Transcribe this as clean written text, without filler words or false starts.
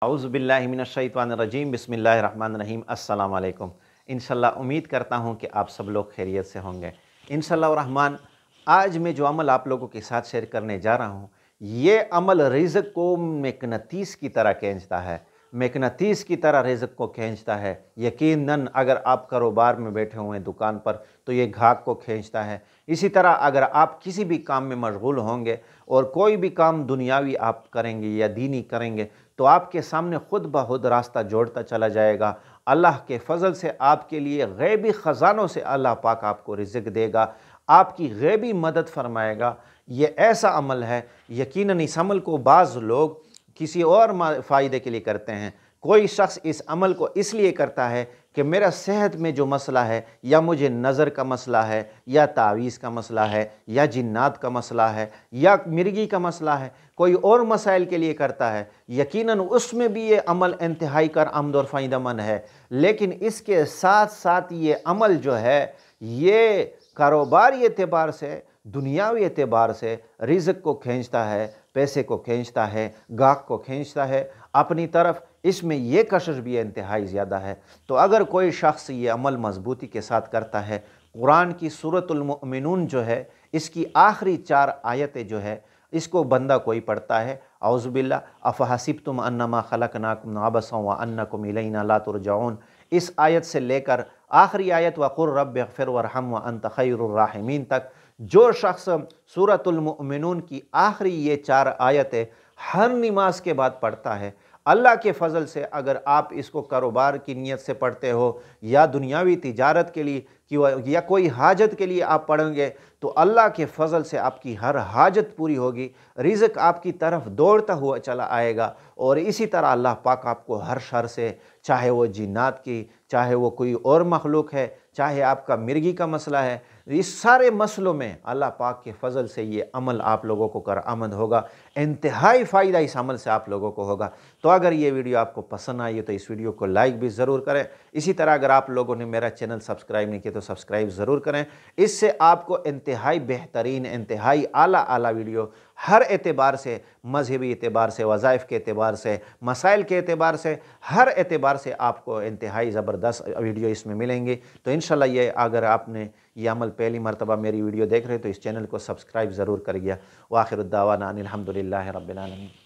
औज़ुबिल्लाहि मिनश्शैतानिर्रजीम बिस्मिल्लाहिर्रहमानिर्रहीम अस्सलाम वालेकुम। इंशाअल्लाह उम्मीद करता हूँ कि आप सब लोग खैरियत से होंगे। इंशाअल्लाह रहमान आज मैं जो अमल आप लोगों के साथ शेयर करने जा रहा हूँ, ये अमल रिज़्क़ को मैग्नेटिस की तरह खींचता है, मैग्नेटिस की तरह रिज़्क़ को खींचता है। यकीनन अगर आप कारोबार में बैठे हुए हैं दुकान पर तो ये ग्राहक को खींचता है। इसी तरह अगर आप किसी भी काम में मशगूल होंगे और कोई भी काम दुनियावी आप करेंगे या दीनी करेंगे तो आपके सामने खुद ब खुद रास्ता जोड़ता चला जाएगा। अल्लाह के फजल से आपके लिए गैबी ख़जानों से अल्लाह पाक आपको रिज़्क़ देगा, आपकी गैबी मदद फरमाएगा। ये ऐसा अमल है, यकीनन इस अमल को बाज़ लोग किसी और फ़ायदे के लिए करते हैं। कोई शख्स इस अमल को इसलिए करता है कि मेरा सेहत में जो मसला है, या मुझे नज़र का मसला है, या तावीज़ का मसला है, या जिन्नात का मसला है, या मिर्गी का मसला है, कोई और मसाइल के लिए करता है। यकीनन उसमें भी ये अमल इंतहाई कर आमद और फ़ायदेमंद है, लेकिन इसके साथ साथ ये अमल जो है ये कारोबारी एतबार से, दुनियावी एतबार से रिज़्क़ को खींचता है, पैसे को खींचता है, गाहक को खींचता है अपनी तरफ। इसमें यह कशिश भी इंतहाई ज़्यादा है। तो अगर कोई शख्स ये अमल मजबूती के साथ करता है, कुरान की सूरतुल मुमिनून जो है इसकी आखिरी 4 आयतें जो है इसको बंदा कोई पढ़ता है, औज़ुबिल्लाह अफ़हसिब्तुम अन्नमा खलक़नाकुम अबसन व अन्नकुम इलैना ला तुरजऊन, इस आयत से लेकर आखिरी आयत वक़ुर रब्बिग़फ़िर वरहम व अंत खैरुर राहिमीन तक जो शख्स सूरतुल मुमिनून की आखिरी ये 4 आयतें हर नमाज के बाद पढ़ता है, अल्लाह के फ़ज़ल से अगर आप इसको कारोबार की नीयत से पढ़ते हो या दुनियावी तिजारत के लिए कि या कोई हाजत के लिए आप पढ़ेंगे तो अल्लाह के फ़ज़ल से आपकी हर हाजत पूरी होगी, रिज़्क़ आपकी तरफ दौड़ता हुआ चला आएगा। और इसी तरह अल्लाह पाक आपको हर शर से, चाहे वो जिन्नात की, चाहे वो कोई और मखलूक है, चाहे आपका मिर्गी का मसला है, इस सारे मसलों में अल्लाह पाक के फ़ज़ल से ये अमल आप लोगों को कारआमद होगा। इंतहाई फ़ायदा इस अमल से आप लोगों को होगा। तो अगर ये वीडियो आपको पसंद आई है तो इस वीडियो को लाइक भी ज़रूर करें। इसी तरह अगर आप लोगों ने मेरा चैनल सब्सक्राइब नहीं किया तो सब्सक्राइब ज़रूर करें। इससे आपको इंतहाई बेहतरीन, इंतहाई आला वीडियो हर एतबार से, मजहबी एतबार से, वज़ाइफ के एतबार से, मसाइल के एतबार से, हर एतबार से आपको इंतहाई ज़बरदस्त वीडियो इसमें मिलेंगी। तो इंशाअल्लाह ये अगर आपने ये अमल पहली मरतबा मेरी वीडियो देख रहे हो तो इस चैनल को सब्सक्राइब ज़रूर करिए। व आखिर दावाना अनिल हम्दुलिल्लाहि रब्बिल आलमीन।